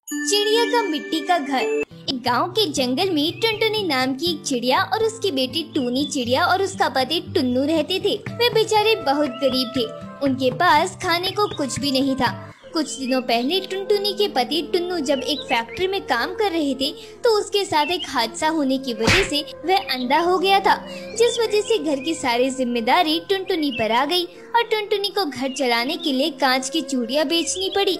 चिड़िया का मिट्टी का घर। एक गांव के जंगल में टुनटुनी नाम की एक चिड़िया और उसकी बेटी टूनी चिड़िया और उसका पति टुन्नू रहते थे। वे बेचारे बहुत गरीब थे। उनके पास खाने को कुछ भी नहीं था। कुछ दिनों पहले टुनटुनी के पति टुन्नू जब एक फैक्ट्री में काम कर रहे थे तो उसके साथ एक हादसा होने की वजह से वह अंधा हो गया था, जिस वजह से घर की सारी जिम्मेदारी टुनटुनी पर आ गई और टुनटुनी को घर चलाने के लिए कांच की चूड़ियां बेचनी पड़ी।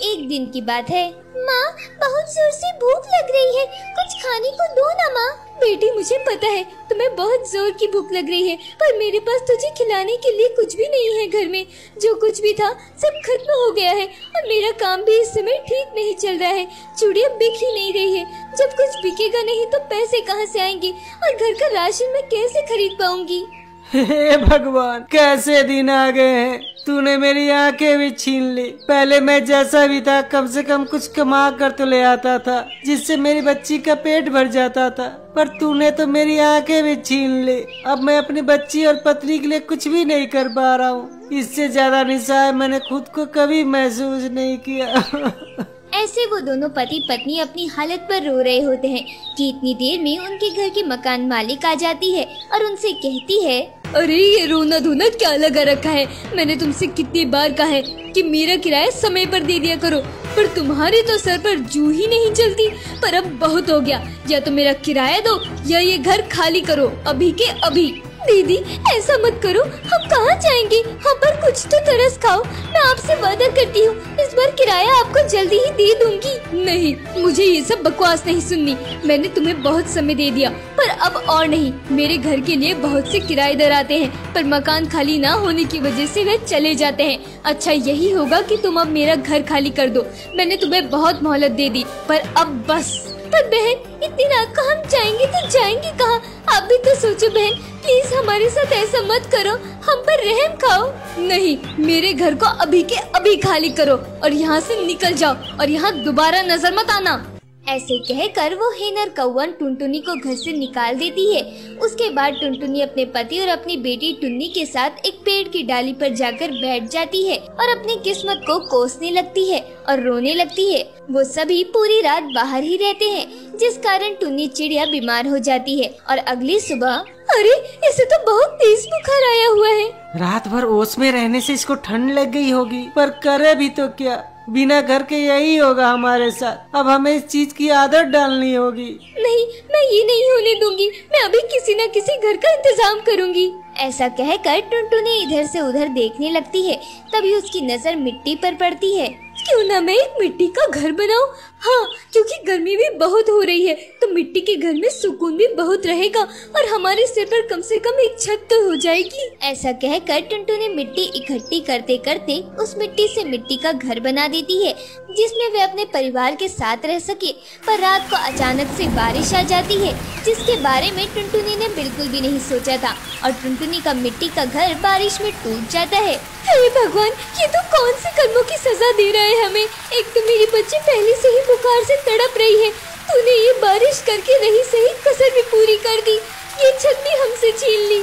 एक दिन की बात है। माँ, बहुत जोर से भूख लग रही है, कुछ खाने को दो ना माँ। बेटी, मुझे पता है तुम्हें बहुत जोर की भूख लग रही है, पर मेरे पास तुझे खिलाने के लिए कुछ भी नहीं है। घर में जो कुछ भी था सब खत्म हो गया है और मेरा काम भी इस समय ठीक नहीं चल रहा है। चूड़ियाँ बिक ही नहीं रही है। जब कुछ बिकेगा नहीं तो पैसे कहाँ से आएंगे और घर का राशन मैं कैसे खरीद पाऊंगी। हे भगवान, कैसे दिन आ गए हैं। तूने मेरी आंखें भी छीन ली। पहले मैं जैसा भी था कम से कम कुछ कमा कर तो ले आता था जिससे मेरी बच्ची का पेट भर जाता था, पर तूने तो मेरी आंखें भी छीन ली। अब मैं अपनी बच्ची और पत्नी के लिए कुछ भी नहीं कर पा रहा हूँ। इससे ज्यादा निस्सहाय मैंने खुद को कभी महसूस नहीं किया। ऐसे वो दोनों पति पत्नी अपनी हालत पर रो रहे होते हैं कि इतनी देर में उनके घर की मकान मालिक आ जाती है और उनसे कहती है, अरे ये रोना धोना क्या लगा रखा है। मैंने तुमसे कितनी बार कहा है कि मेरा किराया समय पर दे दिया करो, पर तुम्हारे तो सर पर जू ही नहीं चलती। पर अब बहुत हो गया, या तो मेरा किराया दो या ये घर खाली करो अभी के अभी। दीदी, ऐसा मत करो, हम कहाँ जाएंगे। हम पर कुछ तो तरस खाओ। मैं आपसे वादा करती हूँ इस बार किराया आपको जल्दी ही दे दूंगी। नहीं, मुझे ये सब बकवास नहीं सुननी। मैंने तुम्हें बहुत समय दे दिया, पर अब और नहीं। मेरे घर के लिए बहुत से किराएदार आते हैं, पर मकान खाली ना होने की वजह से वे चले जाते हैं। अच्छा यही होगा कि तुम अब मेरा घर खाली कर दो। मैंने तुम्हें बहुत मोहलत दे दी, पर अब बस। पर बहन, इतनी रात को हम जाएंगे तो जाएंगे कहाँ? आप भी तो सोचो बहन, प्लीज हमारे साथ ऐसा मत करो, हम पर रहम खाओ। नहीं, मेरे घर को अभी के अभी खाली करो और यहाँ से निकल जाओ और यहाँ दोबारा नजर मत आना। ऐसे कहकर वो हेनर कौवन टुनटुनी को घर से निकाल देती है। उसके बाद टुनटुनी अपने पति और अपनी बेटी टुन्नी के साथ एक पेड़ की डाली पर जाकर बैठ जाती है और अपनी किस्मत को कोसने लगती है और रोने लगती है। वो सभी पूरी रात बाहर ही रहते हैं, जिस कारण टुन्नी चिड़िया बीमार हो जाती है और अगली सुबह, अरे इसे तो बहुत तेज बुखार आया हुआ है। रात भर ओस में रहने से इसको ठंड लग गई होगी, पर करे भी तो क्या, बिना घर के यही होगा हमारे साथ। अब हमें इस चीज की आदत डालनी होगी। नहीं, मैं ये नहीं होने दूंगी। मैं अभी किसी न किसी घर का इंतजाम करूंगी। ऐसा कहकर टुनटुनी इधर से उधर देखने लगती है। तभी उसकी नजर मिट्टी पर पड़ती है। क्यों ना मैं एक मिट्टी का घर बनाऊं? हाँ, क्योंकि गर्मी भी बहुत हो रही है तो मिट्टी के घर में सुकून भी बहुत रहेगा और हमारे सिर पर कम से कम एक छत तो हो जाएगी। ऐसा कहकर टुनटुनी मिट्टी इकट्ठी करते करते उस मिट्टी से मिट्टी का घर बना देती है, जिसमें वे अपने परिवार के साथ रह सके। पर रात को अचानक से बारिश आ जाती है, जिसके बारे में टुनटुनी ने बिल्कुल भी नहीं सोचा था और टुनटुनी का मिट्टी का घर बारिश में टूट जाता है। हे भगवान, ये तो कौन से कर्मों की सजा दे रहा है हमें। एक तो मेरी बच्ची पहले से ही बुखार से तड़प रही है, तूने ये बारिश करके रही सही कसर भी पूरी कर दी, ये छत भी हमसे छीन ली।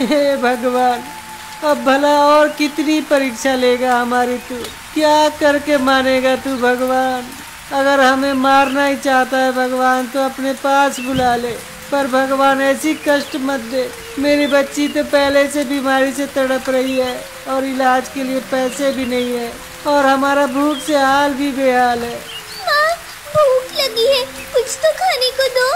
हे भगवान, अब भला और कितनी परीक्षा लेगा हमारी तू? क्या करके मानेगा तू भगवान? अगर हमें मारना ही चाहता है भगवान तो अपने पास बुला ले, पर भगवान ऐसी कष्ट मत दे। मेरी बच्ची तो पहले से बीमारी से तड़प रही है और इलाज के लिए पैसे भी नहीं है और हमारा भूख से हाल भी बेहाल है। माँ, भूख लगी है, कुछ तो खाने को दो।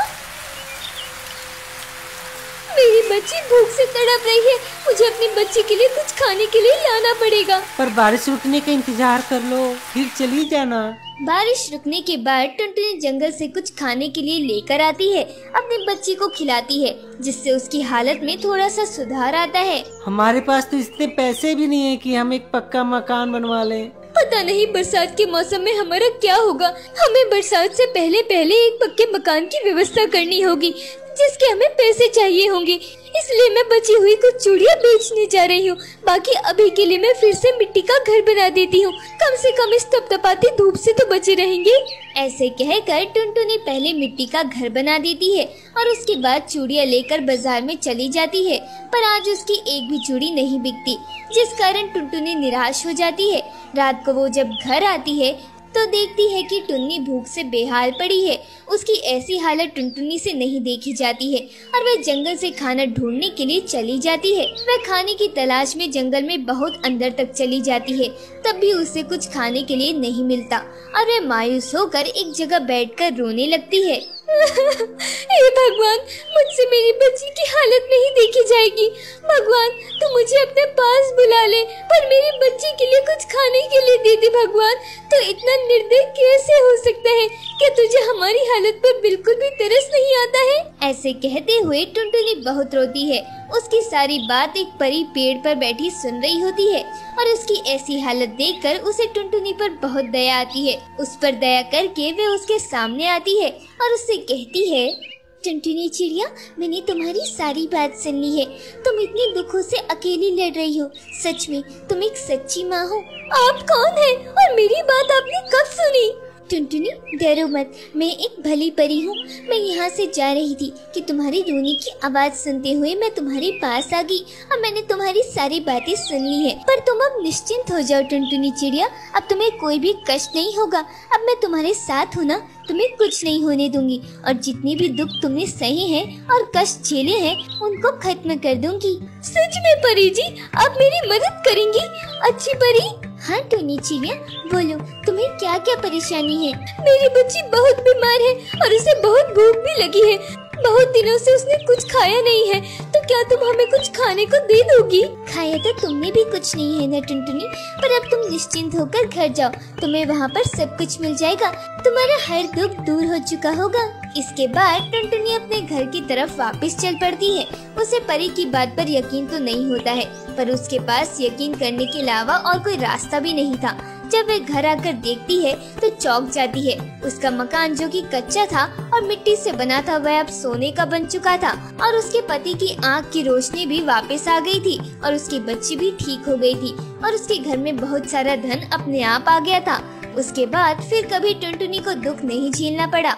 मेरी बच्ची भूख से तड़प रही है, मुझे अपनी बच्ची के लिए कुछ खाने के लिए लाना पड़ेगा। पर बारिश रुकने का इंतजार कर लो, फिर चली जाना। बारिश रुकने के बाद टुनटुनी जंगल से कुछ खाने के लिए लेकर आती है, अपनी बच्ची को खिलाती है, जिससे उसकी हालत में थोड़ा सा सुधार आता है। हमारे पास तो इतने पैसे भी नहीं है कि हम एक पक्का मकान बनवा लें। पता नहीं बरसात के मौसम में हमारा क्या होगा। हमें बरसात से पहले पहले एक पक्के मकान की व्यवस्था करनी होगी, जिसके हमें पैसे चाहिए होंगे। इसलिए मैं बची हुई कुछ चूड़ियाँ बेचने जा रही हूँ। बाकी अभी के लिए मैं फिर से मिट्टी का घर बना देती हूँ, कम से कम इस तपतपाती धूप से तो बचे रहेंगे। ऐसे कहकर टुनटुनी पहले मिट्टी का घर बना देती है और उसके बाद चूड़ियाँ लेकर बाजार में चली जाती है, पर आज उसकी एक भी चूड़ी नहीं बिकती, जिस कारण टुनटुनी निराश हो जाती है। रात को वो जब घर आती है तो देखती है कि टुन्नी भूख से बेहाल पड़ी है। उसकी ऐसी हालत टुनटुनी से नहीं देखी जाती है और वह जंगल से खाना ढूंढने के लिए चली जाती है। वह खाने की तलाश में जंगल में बहुत अंदर तक चली जाती है, तब भी उसे कुछ खाने के लिए नहीं मिलता और वह मायूस होकर एक जगह बैठकर रोने लगती है। हे भगवान, मुझसे मेरी बच्ची की हालत नहीं देखी जाएगी। भगवान, तू मुझे अपने पास बुला ले, पर मेरी बच्ची के लिए कुछ खाने के लिए दे दे। भगवान, तो इतना निर्दयी कैसे हो सकता है? क्या तुझे हमारी हालत पर बिल्कुल भी तरस नहीं आता है? ऐसे कहते हुए टुनटुनी बहुत रोती है। उसकी सारी बात एक परी पेड़ पर बैठी सुन रही होती है और उसकी ऐसी हालत देखकर उसे टुनटुनी पर बहुत दया आती है। उस पर दया करके वे उसके सामने आती है और उससे कहती है, टुनटुनी चिड़िया, मैंने तुम्हारी सारी बात सुन ली है। तुम इतने दुखों से अकेली लड़ रही हो। सच में तुम एक सच्ची माँ हो। आप कौन हैं और मेरी बात आपने कब सुनी? टुनटुनी, डरो मत, मैं एक भली परी हूँ। मैं यहाँ से जा रही थी कि तुम्हारी रोने की आवाज सुनते हुए मैं तुम्हारे पास आ गई और मैंने तुम्हारी सारी बातें सुन ली है। पर तुम अब निश्चिंत हो जाओ टुनटुनी चिड़िया, अब तुम्हें कोई भी कष्ट नहीं होगा। अब मैं तुम्हारे साथ हूँ ना, तुम्हें कुछ नहीं होने दूंगी और जितने भी दुख तुमने सहे हैं और कष्ट झेले हैं उनको खत्म कर दूंगी। सच में परी जी, आप मेरी मदद करेंगी? अच्छी परी। हाँ टुनी चिड़िया, बोलो तुम्हें क्या क्या परेशानी है? मेरी बच्ची बहुत बीमार है और उसे बहुत भूख भी लगी है। बहुत दिनों से उसने कुछ खाया नहीं है, तो क्या तुम हमें कुछ खाने को दे दोगी? खाया तो तुमने भी कुछ नहीं है ना टुनटुनी, पर अब तुम निश्चिंत होकर घर जाओ, तुम्हें वहाँ पर सब कुछ मिल जाएगा। तुम्हारा हर दुख दूर हो चुका होगा। इसके बाद टुनटुनी अपने घर की तरफ वापस चल पड़ती है। उसे परी की बात पर यकीन तो नहीं होता है, पर उसके पास यकीन करने के अलावा और कोई रास्ता भी नहीं था। जब वह घर आकर देखती है तो चौंक जाती है। उसका मकान जो कि कच्चा था और मिट्टी से बना था, वह अब सोने का बन चुका था और उसके पति की आंख की रोशनी भी वापस आ गई थी और उसकी बच्ची भी ठीक हो गई थी और उसके घर में बहुत सारा धन अपने आप आ गया था। उसके बाद फिर कभी टुनटुनी को दुख नहीं झेलना पड़ा।